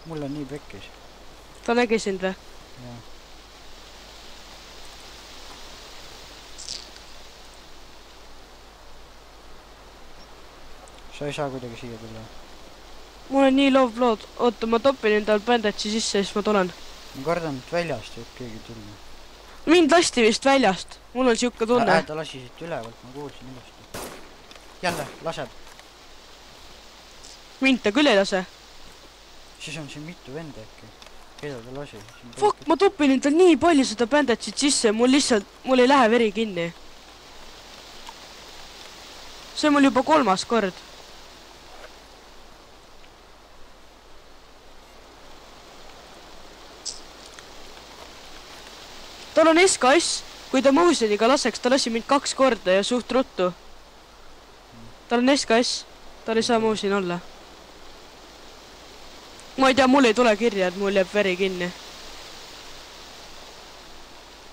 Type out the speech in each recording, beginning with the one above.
mul on nii pekkis. Ta nägi sind või? Jah. Sa ei saa kuidagi siia tulla. Mul on nii loov lood. Oota, ma topin endal bandage'i sisse ja siis ma tulen. Ma kardan, et väljast võib keegi tulla. Mind lasti vist väljast. Mul on siuke tunne. Ta lasi siit ülevalt, ma kuulsin ilusti. Jälle, laseb. Mind ta küll ei lase. Siis on siin mitu venda äkki. Keda ta lasi? Fuck, ma topin endal nii palju seda bandage'it sisse ja mul ei lähe veri kinni. See on mul juba 3. kord. Tal on SKS, kui ta motioniga laseks, ta lasi mind 2 korda ja suht ruttu. Tal on SKS, tal ei saa motion olla. Ma ei tea, mul ei tule kirja, et mul jääb veri kinni.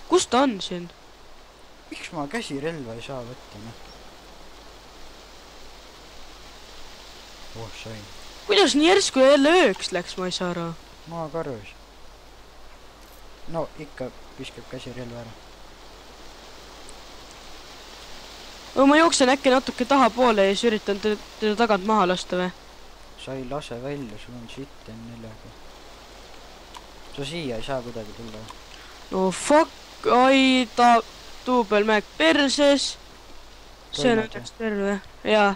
Kus ta on siin? Miks ma käsirelva ei saa võtta, noh? Sai. Kuidas nii järsku jälle ööks läks, ma ei saa aru. Maa karus. No ikka viskab käsirelva ära. Ma jooksen äkki natuke tahapoole ja siis üritan teda tagant maha lasta või? Sa ei lase välja, sul on sitt N4-ga. Sa siia ei saa kuidagi tulla. No fuck, ai ta duubelmäek perses. See on õnneks terve. Jaa,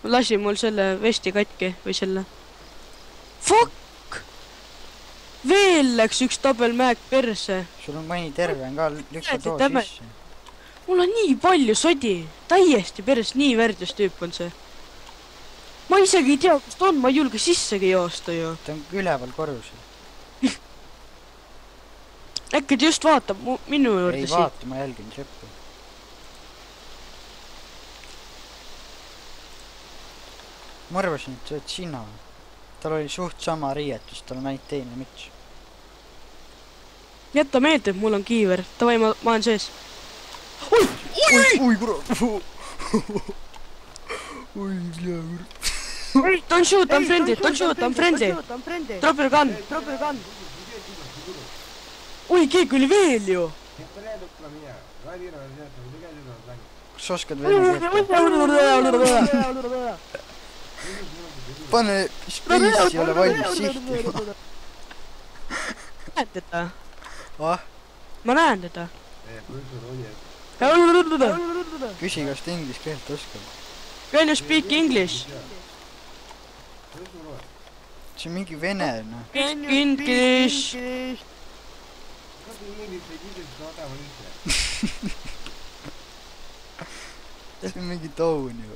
ma lasin mul selle vesti katki või selle. Fuck! Veel läks üks tabelmäek perse. Sul on mõni terve on ka lükka too sisse. Mul on nii palju sodi. Täiesti pers, nii värdjas tüüp on see. Ma isegi ei tea, kus ta on, ma ei julge sissegi joosta ju. Ta on üleval korrusel. Äkki ta just vaatab minu juurde ei siit. vaata, ma jälgin treppi. Ma arvasin, et sa oled sina. Tal oli suht sama riietus, tal on ainult teine müts. Jätta meelde, et mul on kiiver. Tavai, ma olen sees. Oi, kurat. Oi, kurat. Don't shoot, I'm friendly, don't shoot, I'm friendly. Drop your gun. Oi, keegi oli veel ju. Kas sa oskad veel keelda? Pane space ei ole valmis sihtima. Näen teda. Ma näen teda. Küsi, kas ta inglise keelt oskab. Can you speak English? See on mingi vene, noh. English. See on mingi toon ju.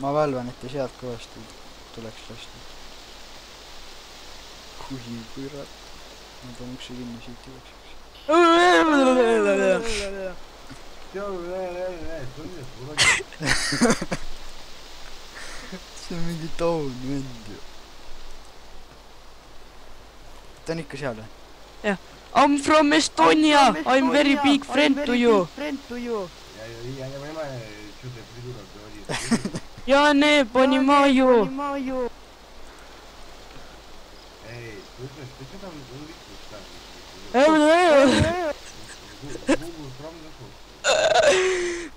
Ma valvan, et ta sealt kõvasti tuleks lasta. Kui kurat. Ma pean ukse kinni siit jõukseks. See on mingi toon vend ju. Ta on ikka seal või? Jah. I'm from Estonia. I'm very big friend to you. Ja ne понимаю.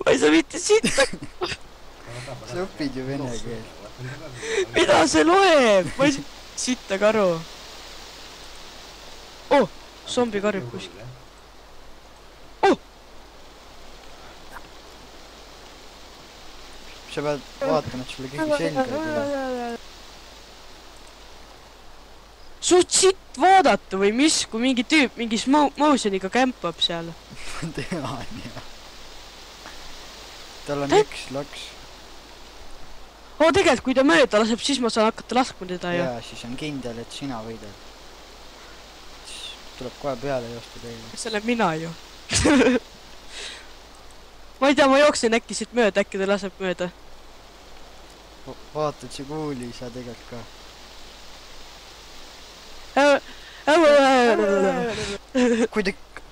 Ma ei saa mitte sitta. Sa õpid ju vene keel. Mida see loeb? Ma ei saa sitta karu. Oh, zombi karjub kuskil. Oh! Sa pead vaatama, et sulle keegi selga ei tule. Suht sitt vaadata või mis, kui mingi tüüp mingis motioniga kämpab seal. Ma tean jah. Tal on üks laks. Tegelikult kui ta mööda laseb, siis ma saan hakata laskma teda ju. Jaa, siis on kindel, et sina võidad. Tuleb kohe peale joosta teile. See olen mina ju. Ma ei tea, ma jooksin äkki siit mööda, äkki ta laseb mööda. Vaatad see kuuli, sa tegelikult ka.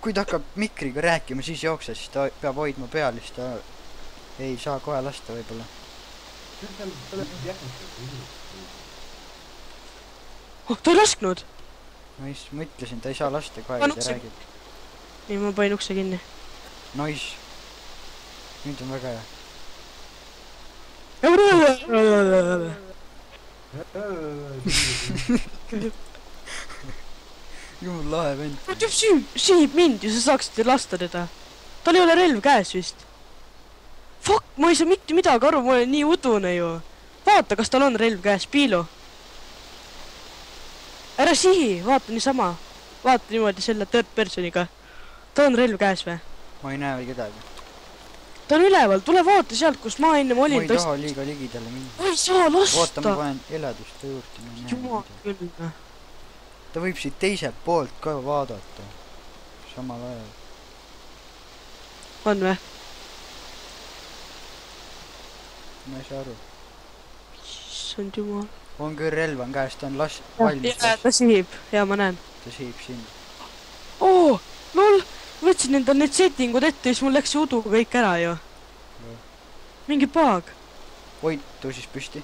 Kui ta hakkab mikriga rääkima, siis jookse, siis ta peab hoidma peal, siis ta ei saa kohe lasta võib-olla. Oh, ta ei lasknud! ma just mõtlesin, ta ei saa lasta kohe, Panen kui ta ukse- räägib. Nii, ma panin ukse kinni. Nice. Nüüd on väga hea. Jumal lahe vend. Tüüp siib mind ja sa saaksid lasta teda. Tal ei ole relv käes vist. Fuck, ma ei saa mitte midagi aru, ma olen nii udune ju. Vaata, kas tal on relv käes, Piilu. Ära sihi, vaata niisama. Vaata niimoodi selle third personiga. Ta on relv käes või? Ma ei näe veel kedagi. Ta on üleval, tule vaata sealt, kus ma ennem Ma olin. ei taha liiga ligidale minna. Ma ei saa Oota, lasta. ma panen eladust juurde. Jumal küll. Ta võib siit teiselt poolt ka vaadata. Samal ajal. On või? Ma ei saa aru. Issand jumal. On küll relv on käes, ta on valmis. Ta sihib, ja ma näen. Ta siib sind. Oo, lol, võtsin endal need settingud ette ja siis mul läks see udu kõik ära ju. Mingi paag. Oi, tõusis püsti.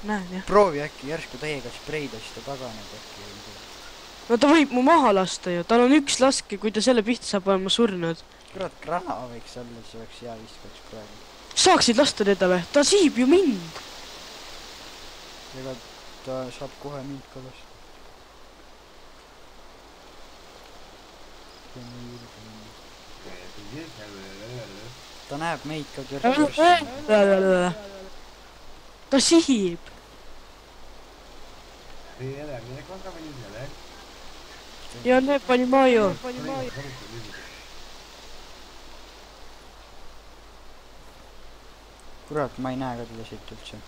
Näen jah. Proovi äkki järsku täiega spreida, siis ta taganeb äkki. No ta võib mu maha lasta ju, tal on üks laske, kui ta selle pihta saab, olen ma surnud. Kurat, grana võiks olla, see oleks hea viskaks praegu. Saaksid lasta teda või? Ta sihib ju mind. Ega ta saab kohe mind ka lasta. Ta näeb meid ka terve. Ta sihib. Ja ne понимаю. Kurat, ma ei näe ka teda siit üldse.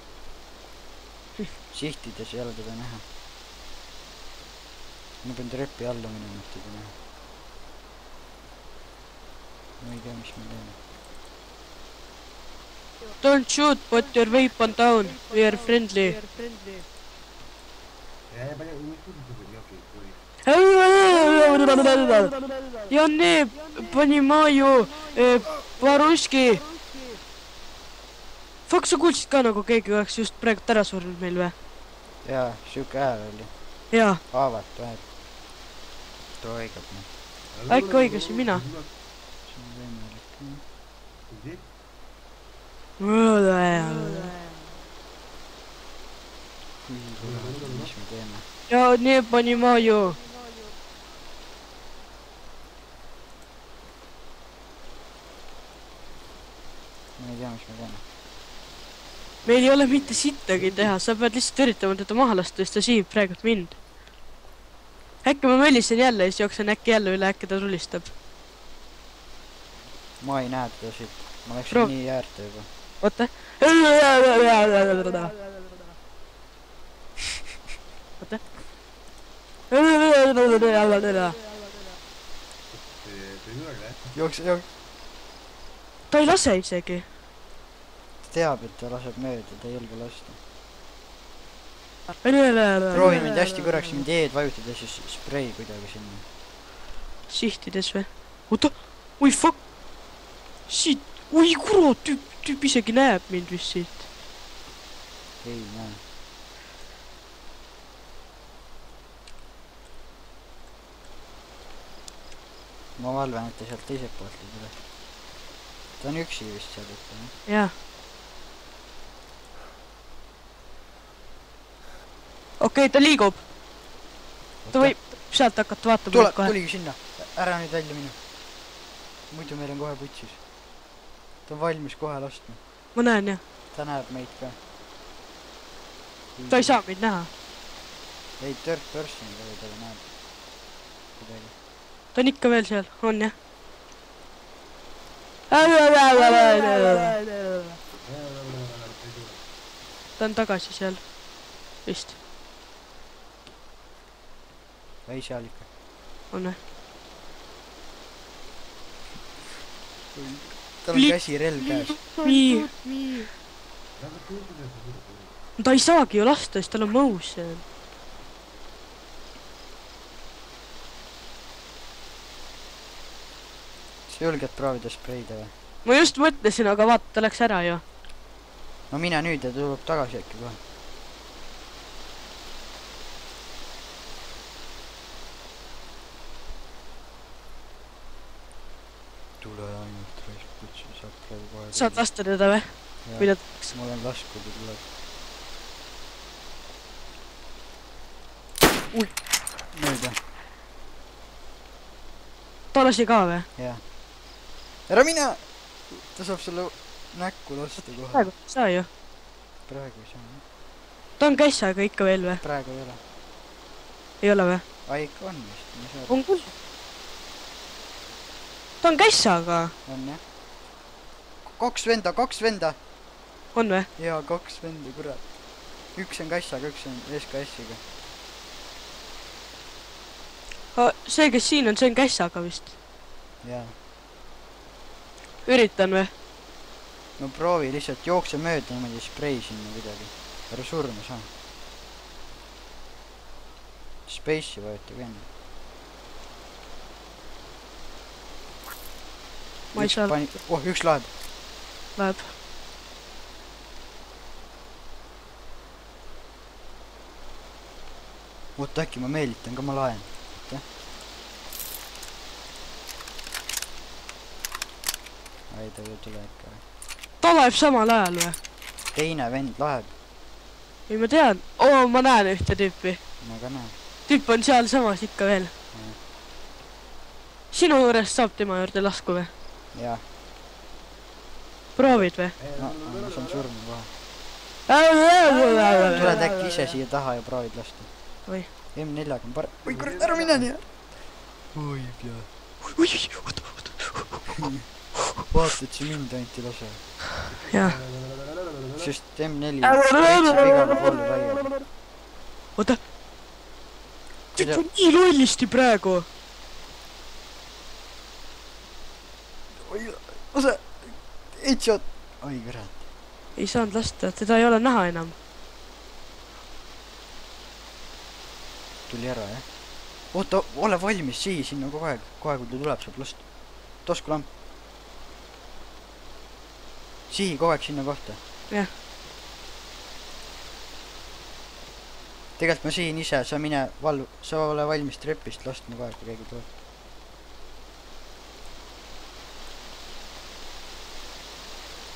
Sihtides ei ole teda näha. Ma pean trepi alla minema, et teda näha. Ma ei tea, mis me teeme. Don't shoot, put your weapon down. We are friendly. Я не понимаю по-русски. Fuck, sa kuulsid ka nagu keegi oleks just praegu ära surnud meil või? Jaa, siuke hääl oli. Jaa. Haavad päev. Ta oigab me. Äkki oigasin mina? See on võimalik. Mis me teeme? Ja не понимаю. Ma ei tea, mis me teeme. Meil ei ole mitte sittagi teha, sa pead lihtsalt üritama teda maha lasta, sest ta sihib praegult mind. Äkki ma möllisen jälle ja siis jooksen äkki jälle üle, äkki ta rulistab. Ma ei näe teda siit. Ma läksin Proov. nii äärte juba. Oota. Oota. Jooks. Ta ei lase isegi. Ta teab, et ta laseb mööda, ta ei julge lasta. Proovin mind hästi korraks mind eed vajutada, siis sprei kuidagi sinna. Sihtides või? Oota. Oi fuck. Siit. Oi kurat, tüüp isegi näeb mind vist siit. Ei näe. Ma valven, et ta sealt teiselt poolt ei tule. Ta on üksi vist seal ette, jah? Jaa. Okei, ta liigub. Ta võib sealt hakata vaatama. Tuligi sinna. Ära nüüd välja minu. Muidu meil on kohe putsis. Ta on valmis kohe lastma. Ma näen jah. Ta näeb meid ka. Ta ei saa meid näha. Ei, third person ta näeb. Kuidagi. Ta on ikka veel seal, on jah. Ta on tagasi seal. Vist. Ei, seal ikka. On või? Tal on käsi relv käes. Nii. Ta ei saagi ju lasta, sest tal on mõus seal. Sa julged proovida spreida või? Ma just mõtlesin, aga vaata, ta läks ära ju. No mine nüüd ja tuleb tagasi äkki kohe. praegu kohe. Saad lasta teda või? Või ta tuleks? Ma olen lasku, ta tuleb. Mööda. Ta lasi ka või? Jah. Ära mine! Ta saab sulle näkku lasta kohe. Praegu ei saa ju. Praegu ei saa. Ta on kässaga ikka veel või? Praegu ei ole. Ei ole või? Ikka on vist. On küll. Ta on kässaga. On jah. Kaks venda. On või? Jaa, 2 venda, kurat. Üks on kässaga, üks on SKS-iga. See, kes siin on, see on kässaga vist. Jaa. Üritan või? No proovi lihtsalt, jookse mööda niimoodi sprei sinna midagi. Ära surma saa. Space'i vajutage enne. Ma ei saa. Üks läheb. Läheb. Oota, äkki ma meelitan ka, ma laen. Ai, ta ei tule ikka. Ta läheb samal ajal või? Teine vend läheb. Ei, ma tean. Ma näen ühte tüüpi. Ma ka näen. Tüüp on seal samas ikka veel. Sinu juures saab tema juurde lasku või? Jah. Proovid või? No, ma saan surma kohe. Tuled äkki ise siia taha ja proovid lasta. Oi. M4-ga on parem. Oi, kurat, ära mine nii. Oi, pea. Oota. Vaata, et see mind ainult ei lase. Jah. Sest M4 veitseb igale poole raia. Oota. Tüüp on nii lollisti praegu. Oi, lase. Headshot. Oi, kurat. Ei saanud lasta, teda ei ole näha enam. Tuli ära, jah? Oota, ole valmis, sihi sinna kogu aeg. Kohe, kui ta tuleb, saab lasta. Toskulamp. Sihi kogu aeg sinna kohta. Jah. Tegelikult ma sihin ise, sa mine vallu. Sa ole valmis trepist lastma kogu aeg, kui keegi tuleb.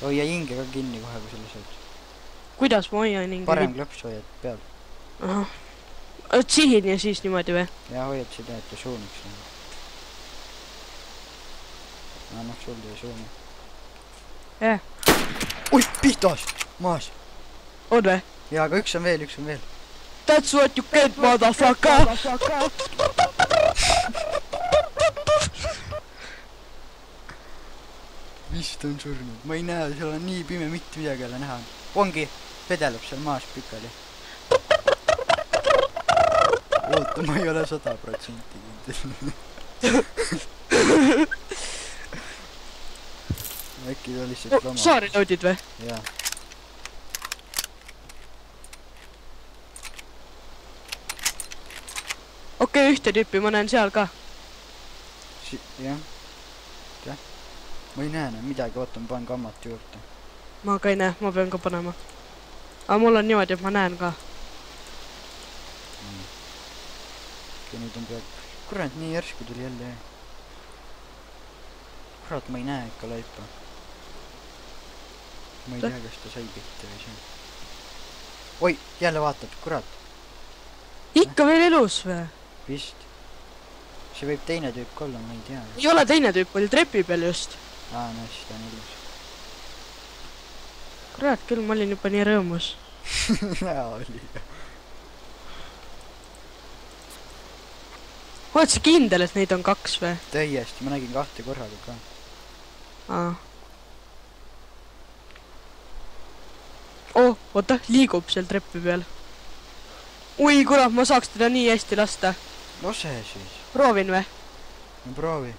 Hoia hinge ka kinni kohe, kui selle saad. Kuidas ma hoian hinge? Parem klõps hoiad peal. Ahah. Sihin ja siis niimoodi või? Ja hoiad seda, et ta suuniks. Noh, sul tuli suuni. Jah. Oi, pihtas! Maas. On või? Jaa, aga üks on veel. That's what you get, motherfucker! Vist on surnud. Ma ei näe, seal on nii pime, mitte midagi jälle näha. Ongi, vedeleb seal maas pikali. Oota, ma ei ole 100% kindel. Äkki ta lihtsalt loma. Sa reloadid või? Jaa. Okei, ühte tüüpi ma näen seal ka. Jah. Ma ei näe enam midagi, oota, ma panen kammat juurde. Ma ka ei näe, ma pean ka panema. Aga mul on niimoodi, et ma näen ka. Nüüd on peal. Kurat, nii järsku tuli jälle. Kurat, ma ei näe ikka laipa. Ma ei tea, kas ta sai pihta või see. Oi, jälle vaatab, kurat. Ikka veel elus või? Vist. See võib teine tüüp olla, ma ei tea. Ei ole teine tüüp, oli trepi peal just. No siis ta on elus. Kurat küll, ma olin juba nii rõõmus. Hea oli. Oled sa kindel, et neid on 2 või? Täiesti, ma nägin 2 korraga ka. Oota, liigub seal trepi peal. Ui, kurat, ma saaks teda nii hästi lasta. Lase siis. Proovin või? No proovi.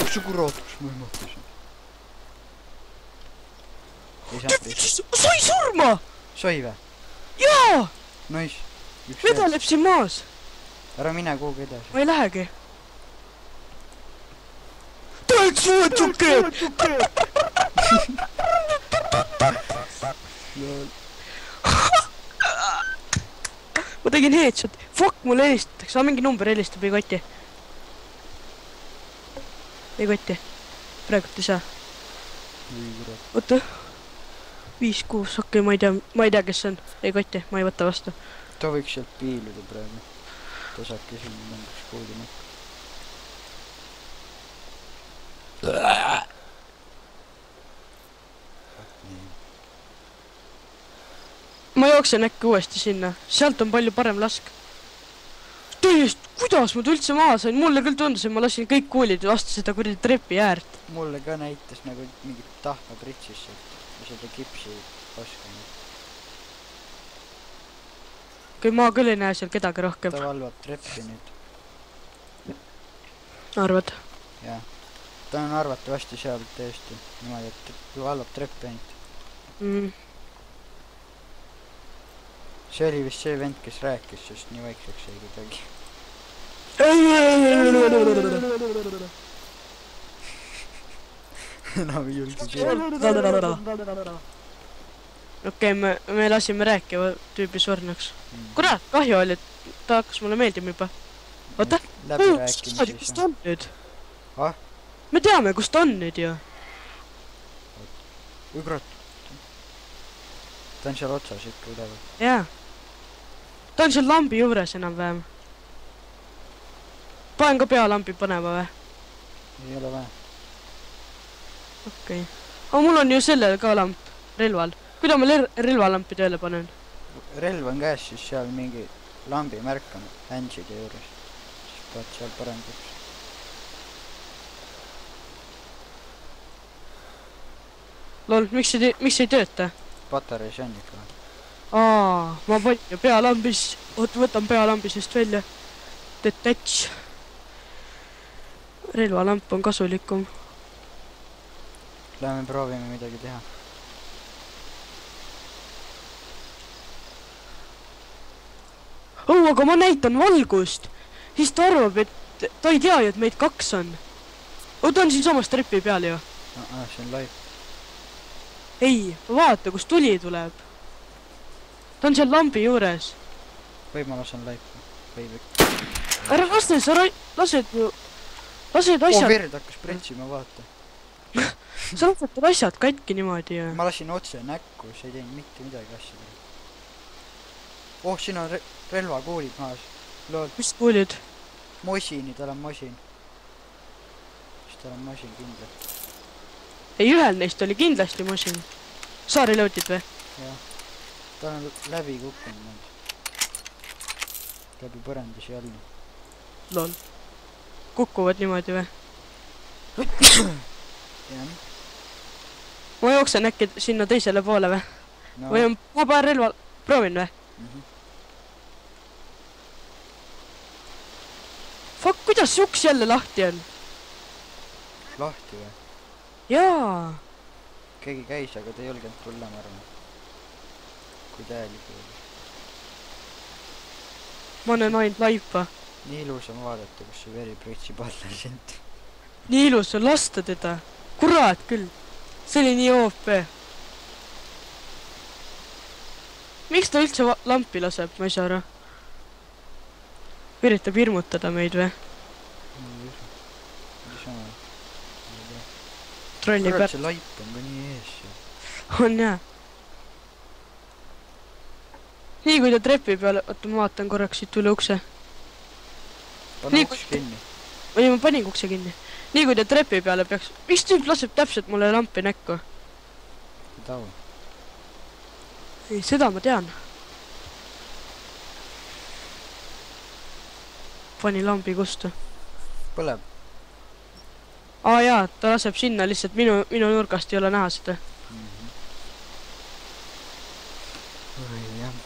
Kus see kurat, kus ma ehmatasin? Sai surma! Sai või? Jaa! Nice. Vedeleb siin maas. Ära mine kuhugi edasi. Ma ei lähegi. That's what you get! ma tegin headshot. Fuck, mulle helistatakse. Mingi number helistab, ei kotti. Ei kotti. Praegult ei saa. Oota. 5-6, okei, ma ei tea, kes see on. Ei kotti, ma ei võta vastu. Ta võiks sealt piiluda praegu. Ta saabki siin mänguks kuulima. Ma jooksen äkki uuesti sinna. Sealt on palju parem lask. Tõest, kuidas ma üldse maha sain? Mulle küll tundus, et ma lasin kõik kuulid vastu seda kuradi trepi äärt. Mulle ka näitas nagu mingit tahma pritsis sealt. Ja seda kipsi paskama. Kui ma küll ei näe seal kedagi rohkem. Ta valvab treppi nüüd. Arvad? Jah. Ta on arvatavasti seal tõesti. Niimoodi, et valvab treppi ainult. See oli vist see vend, kes rääkis, sest nii vaikseks ei kuidagi. Enam ei julge see. Okei, me lasime rääkiva tüübi surnuks. Kurat, kahju oli, et ta hakkas mulle meeldima juba. Oota, kus ta on nüüd? Me teame, kus ta on nüüd ju. Ügrat. Ta on seal otsas ikka üleval. Jaa. Ta on seal lambi juures enam-vähem. Panen ka pealambi panema või? Ei ole vaja. Okei. Aga mul on ju sellel ka lamp, relval. Kuida ma relvalampi tööle panen? Relv on käes, siis seal mingi lambi märk on handside juures. Siis pead seal parenduks. Lol, miks ei tööta? Patareis on ikka. Ma panin ju pealambis. Võtan pealambisest välja. Detach. Relvalamp on kasulikum. Läheme proovime midagi teha. Aga ma näitan valgust. Siis ta arvab, et ta ei tea ju, et meid 2 on. Ta on siin samas trepi peal ju. See on live. Ei, vaata, kus tuli tuleb. Ta on seal lambi juures. Või ma lasen live. Ära laste, sa lased asjad... Verd hakkas pretsima, vaata. Sa lased asjad katki niimoodi ju. Ma lasin otse näkku, see ei teinud mitte midagi asjadele. Siin on relvakuulid maas. Mis kuulid? Mosini, tal on mosin. Siis tal on mosin kindlalt. Ei, ühel neist oli kindlasti mosin. Sa reloadid või? Jah. Ta on läbi kukkunud. Läbi põrandasi all. Lol. Kukkuvad niimoodi või? Jah. Ma jooksen äkki sinna teisele poole või? Või on ma paar relva... Proovin või? Fuck, kuidas see uks jälle lahti on? Lahti või? Jaa. Keegi käis, aga ta ei julgenud tulla, ma arvan. Kui tähelik oli. Ma näen ainult laipa. Nii ilus on vaadata, kus see veri pritsib alla sind. Nii ilus on lasta teda. Kurat küll. See oli nii OP. Miks ta üldse lampi laseb, ma ei saa aru. Üritab hirmutada meid või? Trolli kurat, see laip on ka nii ees. On jah. Nii kui ta trepi peale... Oota, ma vaatan korraks siit üle ukse. Pane uks kinni. Või ma panin ukse kinni. Nii kui ta trepi peale peaks... Miks tüüp laseb täpselt mulle lampi näkku? Tau. Ei, seda ma tean. Pani lambi kustu. Põleb. Jaa, ta laseb sinna lihtsalt minu nurgast ei ole näha seda. Jah.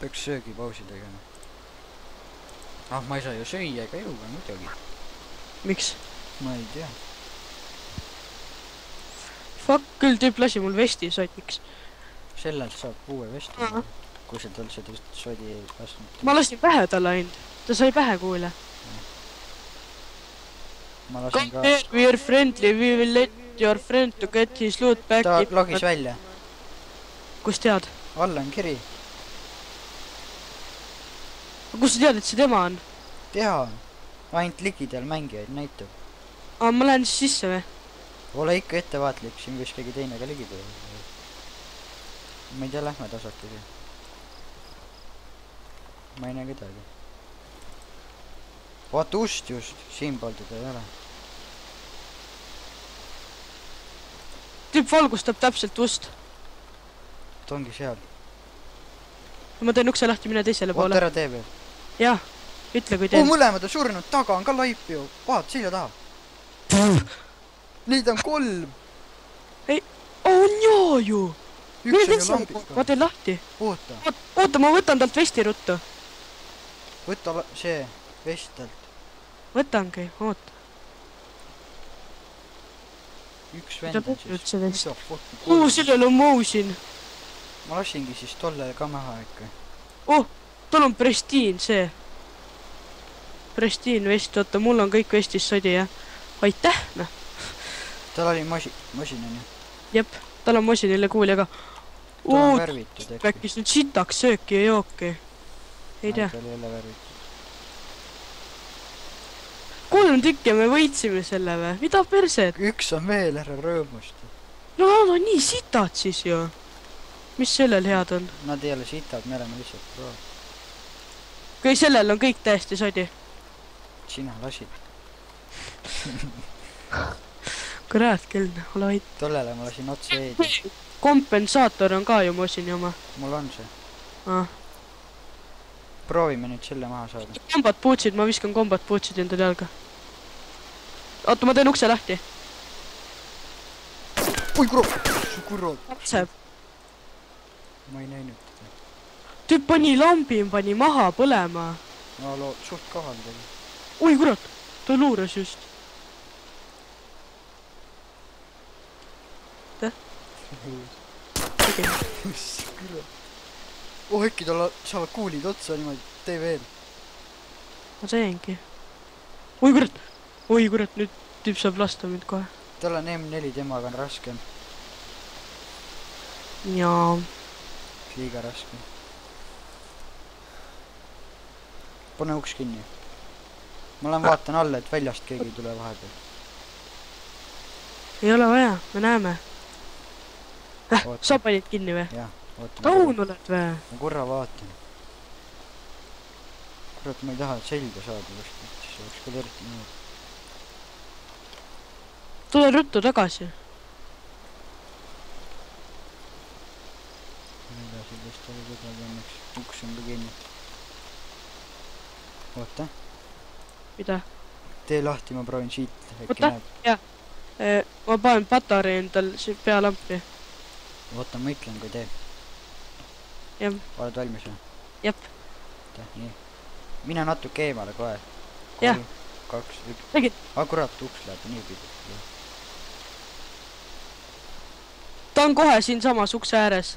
Peaks söögipausi tegema. Ma ei saa ju süüa ega juua muidugi. Miks? Ma ei tea. Fuck, küll tüüp lasi mul vesti sotniks. Sellelt saab uue vesti, kui see tal seda sodi ei lasknud. Ma lasin pähe talle ainult. Ta sai pähe kuule. Ma lasin ka... We are friendly, we will let your friend to get his loot back. Ta logis välja. Kus tead? All on kiri. Kus sa tead, et see tema on? Teha. Ainult ligidel mängijaid näitab. Ma lähen siis sisse või? Ole ikka ettevaatlik, siin võiks keegi teine ka ligi tulla. Ma ei tea, lähme tasakesi. Ma ei näe kedagi. Vaata ust just, siin pool teda ei ole. Tüüp valgustab täpselt ust. Ta ongi seal. Ma teen ukse lahti, mine teisele Oota poole. ära tee veel. Jah, ütle kui teen. Mõlemad on surnud, taga on ka laip ju. Vaat, selja taha. Neid on 3. On jaa ju! Üks Mine on ju teisele lambis poole, ka. ma teen lahti. Oota, Oota, ma võtan talt vesti ruttu. võta see vestalt. Võtangi, oota. Üks Mida vend on teed siis. üldse vest? Mida fucking Sellel on Mousin. Ma lasingi siis tolle ka maha ikka. Tal on Prestiin see. Prestiin vest, oota, mul on kõik vestis sodi, jah. Aitäh, noh. Tal oli masin on ju. Jep, tal on Mosinile kuuli, aga Tal on värvitud äkki. äkkis nüüd sitaks sööki ja jooki. Ei tea. Tal ei ole värvitud. 3 tükki me võitsime selle või? Mida perset? Üks on veel, ära rõõmusta. No nad on nii sitad siis ju. Mis sellel head on? Nad ei ole sitad, me oleme lihtsalt pro. Kui sellel on kõik täiesti sodi. Sina lasid. Kurat küll, ole vait. Tollele ma lasin otse eedi. Kompensaator on ka ju Mosini oma. Mul on see. Ah. Proovime nüüd selle maha saada. Kombat puutsid, ma viskan kombat puutsid endale jalga. Oota, ma teen ukse lahti. Oi kurat, su kurat. Lapseb. Ma ei näinud teda. Tüüp pani lambi, pani maha põlema. Ma suht kaval tegi. Oi kurat, ta luuras just. Oh, äkki tal saavad kuulid otsa niimoodi, tee veel. Ma teengi. Oi kurat, nüüd tüüp saab lasta mind kohe. Tal on M4, temaga on raskem. Jaa. Liiga raske. Pane uks kinni. Ma lähen vaatan alla, et väljast keegi ei tule vahepeal. Ei ole vaja, me näeme. Oota. Sa panid kinni või? Jah, oota. Taun oled või? Ma korra vaatan. Kurat, ma ei taha selga saada vast, siis oleks ka eriti nii. Tule ruttu tagasi. Edasi vist oli kuidagi õnneks. Uks on ka kinni. Oota. Mida? Tee lahti, ma proovin siit. Oota, jah. Ma panen patarei endal pealampi. Oota, ma ütlen, kui tee. Jah. Oled valmis või? Jep. Nii. Mine natuke eemale kohe. 3, 2, 1. Tegid. Kurat, uks läheb nii pidi. Ta on kohe siin samas ukse ääres.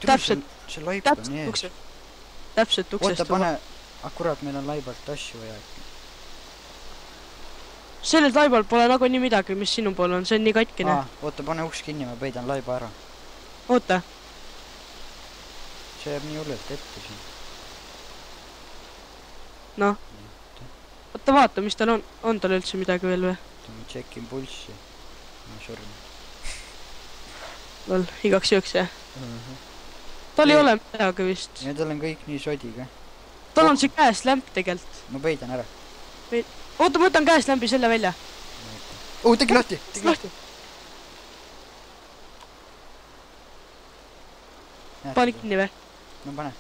Täpselt. See laip on nii ees. Täpselt uksest. Oota, pane. Kurat, meil on laibalt asju vaja. Sellel laibal pole nagu nii midagi, mis sinu pool on, see on nii katkine. Oota, pane uks kinni, ma peidan laiba ära. Oota. See jääb nii hullelt ette siin. Noh. Oota, vaata, mis tal on. On tal üldse midagi veel või? Ma tšekin pulssi. Ma surn. Lol, igaks jõuks jah. Tal ei ole midagi vist. Ja tal on kõik nii sodi ka. Tal on see käes lämp tegelt. Ma peidan ära. Oota, ma võtan käes lämbi selle välja. Tegi lahti. Pani kinni või? No pane.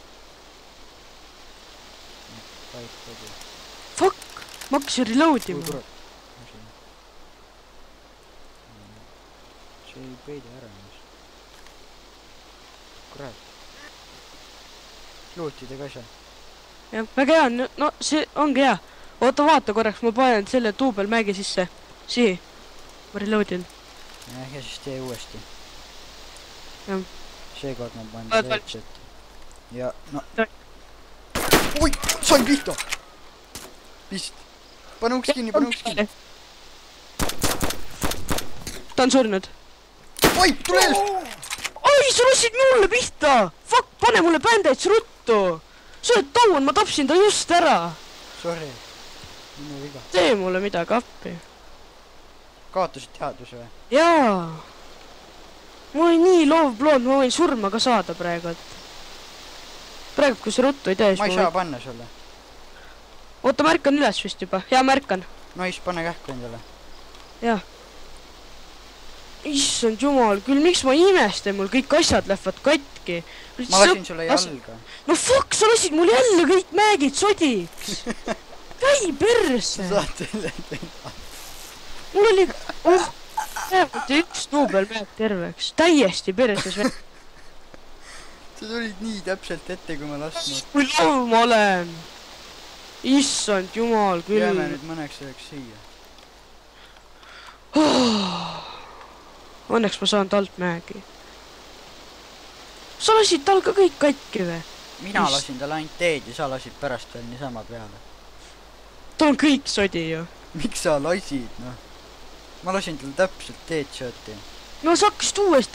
Fuck! Ma hakkasin reloadima. See ei peida ära. Kurat. Lootide ka seal. Jah, väga hea. No see ongi hea. Oota, vaata korraks, ma panen selle duubelmägi sisse. Sihi. Ma reloadin. Ja siis tee uuesti. Jah. Seekord ma panen headset. Ja no. Oi, sain pihta. Vist. Pane uks kinni, pane uks kinni. Ta on surnud. Oi, tule eest! Oi, sa lasid mulle pihta! Fuck, pane mulle bandage ruttu! sa oled taun, ma tapsin ta just ära. Sorry. Minu viga. Tee mulle midagi appi. Kaotasid teadvuse või? Jaa. Ma olin nii loovblood, ma võin surma ka saada praegu. Praegu, kui sa ruttu ei tee, ma ei saa panna sulle. Oota, märkan üles vist juba. Jaa, märkan. Nois, pane kähku endale. Jah. Issand jumal, küll miks ma imestan, mul kõik asjad lähevad katki. Ma lasin sulle jalga. No fuck, sa lasid mul jälle kõik määgid sodiks. Käi perse. Saad jälle teha. Mul oli... Peaaegu üks duubelmääg terveks. Täiesti perses. Sa tulid nii täpselt ette, kui ma lasknud. Kui lav ma olen. Issand jumal küll. Jääme nüüd mõneks ajaks siia. Õnneks ma saan talt määgi. Sa lasid tal ka kõik katki või? Mina lasin tal ainult teed ja sa lasid pärast veel niisama peale. Ta on kõik sodi ju. Miks sa lasid, noh? Ma lasin tal täpselt teed sööti. No sa hakkasid uuesti